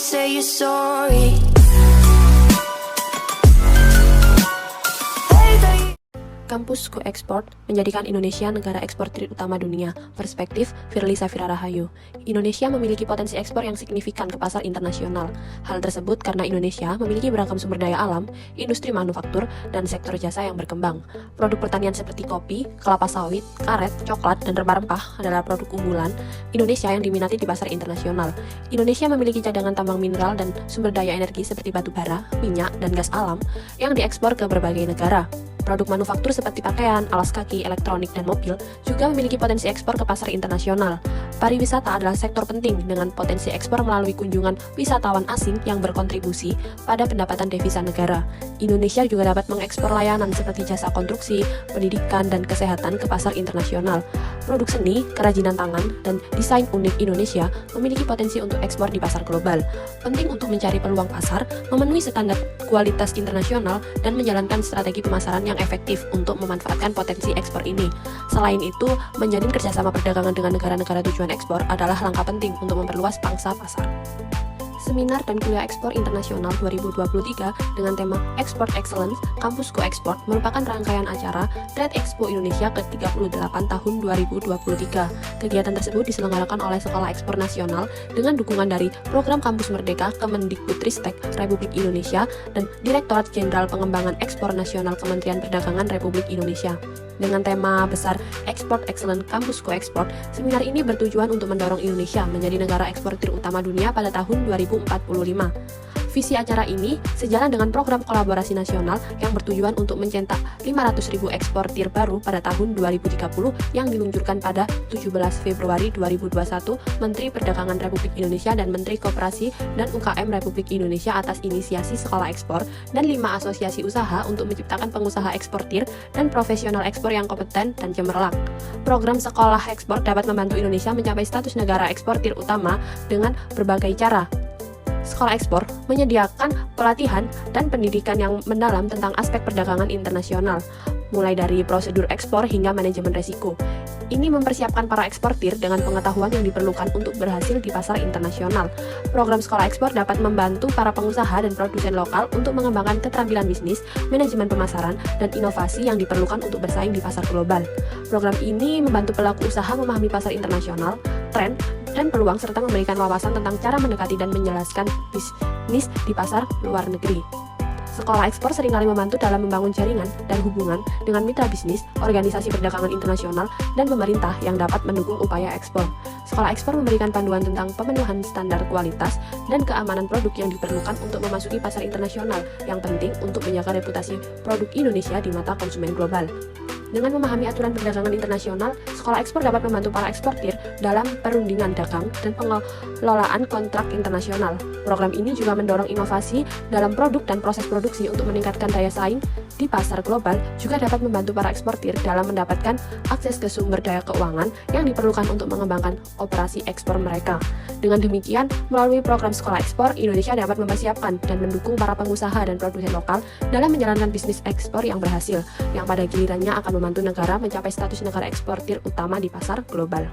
say you're sorry. Kampus Go Export menjadikan Indonesia negara eksportir utama dunia. Perspektif Firly Safira Rahayu. Indonesia memiliki potensi ekspor yang signifikan ke pasar internasional. Hal tersebut karena Indonesia memiliki beragam sumber daya alam, industri manufaktur, dan sektor jasa yang berkembang. Produk pertanian seperti kopi, kelapa sawit, karet, coklat, dan rempah-rempah adalah produk unggulan Indonesia yang diminati di pasar internasional. Indonesia memiliki cadangan tambang mineral dan sumber daya energi seperti batu bara, minyak, dan gas alam yang diekspor ke berbagai negara. Produk manufaktur seperti pakaian, alas kaki, elektronik, dan mobil juga memiliki potensi ekspor ke pasar internasional. Pariwisata adalah sektor penting dengan potensi ekspor melalui kunjungan wisatawan asing yang berkontribusi pada pendapatan devisa negara. Indonesia juga dapat mengekspor layanan seperti jasa konstruksi, pendidikan, dan kesehatan ke pasar internasional. Produk seni, kerajinan tangan, dan desain unik Indonesia memiliki potensi untuk ekspor di pasar global. Penting untuk mencari peluang pasar, memenuhi standar kualitas internasional, dan menjalankan strategi pemasaran yang efektif untuk memanfaatkan potensi ekspor ini. Selain itu, menjalin kerjasama perdagangan dengan negara-negara tujuan ekspor adalah langkah penting untuk memperluas pangsa pasar. Seminar dan Kuliah Ekspor Internasional 2023 dengan tema Export Excellence Kampus Go Export merupakan rangkaian acara Trade Expo Indonesia ke-38 tahun 2023. Kegiatan tersebut diselenggarakan oleh Sekolah Ekspor Nasional dengan dukungan dari Program Kampus Merdeka Kemendikbudristek Republik Indonesia dan Direktorat Jenderal Pengembangan Ekspor Nasional Kementerian Perdagangan Republik Indonesia. Dengan tema besar Export Excellence Kampus Go Export, seminar ini bertujuan untuk mendorong Indonesia menjadi negara eksportir utama dunia pada tahun 2045. Visi acara ini sejalan dengan program kolaborasi nasional yang bertujuan untuk mencetak 500.000 eksportir baru pada tahun 2030 yang diluncurkan pada 17 Februari 2021 Menteri Perdagangan Republik Indonesia dan Menteri Koperasi dan UKM Republik Indonesia atas inisiasi Sekolah Ekspor dan 5 asosiasi usaha untuk menciptakan pengusaha eksportir dan profesional ekspor yang kompeten dan cemerlang. Program Sekolah Ekspor dapat membantu Indonesia mencapai status negara eksportir utama dengan berbagai cara. Sekolah Ekspor menyediakan pelatihan dan pendidikan yang mendalam tentang aspek perdagangan internasional, mulai dari prosedur ekspor hingga manajemen resiko. Ini mempersiapkan para eksportir dengan pengetahuan yang diperlukan untuk berhasil di pasar internasional. Program Sekolah Ekspor dapat membantu para pengusaha dan produsen lokal untuk mengembangkan keterampilan bisnis, manajemen pemasaran, dan inovasi yang diperlukan untuk bersaing di pasar global. Program ini membantu pelaku usaha memahami pasar internasional, tren, dan peluang serta memberikan wawasan tentang cara mendekati dan menjelaskan bisnis di pasar luar negeri. Sekolah Ekspor seringkali membantu dalam membangun jaringan dan hubungan dengan mitra bisnis, organisasi perdagangan internasional, dan pemerintah yang dapat mendukung upaya ekspor. Sekolah Ekspor memberikan panduan tentang pemenuhan standar kualitas dan keamanan produk yang diperlukan untuk memasuki pasar internasional yang penting untuk menjaga reputasi produk Indonesia di mata konsumen global. Dengan memahami aturan perdagangan internasional, Sekolah Ekspor dapat membantu para eksportir dalam perundingan dagang dan pengelolaan kontrak internasional. Program ini juga mendorong inovasi dalam produk dan proses produksi untuk meningkatkan daya saing di pasar global, juga dapat membantu para eksportir dalam mendapatkan akses ke sumber daya keuangan yang diperlukan untuk mengembangkan operasi ekspor mereka. Dengan demikian, melalui program Sekolah Ekspor, Indonesia dapat mempersiapkan dan mendukung para pengusaha dan produsen lokal dalam menjalankan bisnis ekspor yang berhasil, yang pada gilirannya akan membantu negara mencapai status negara eksportir utama di pasar global.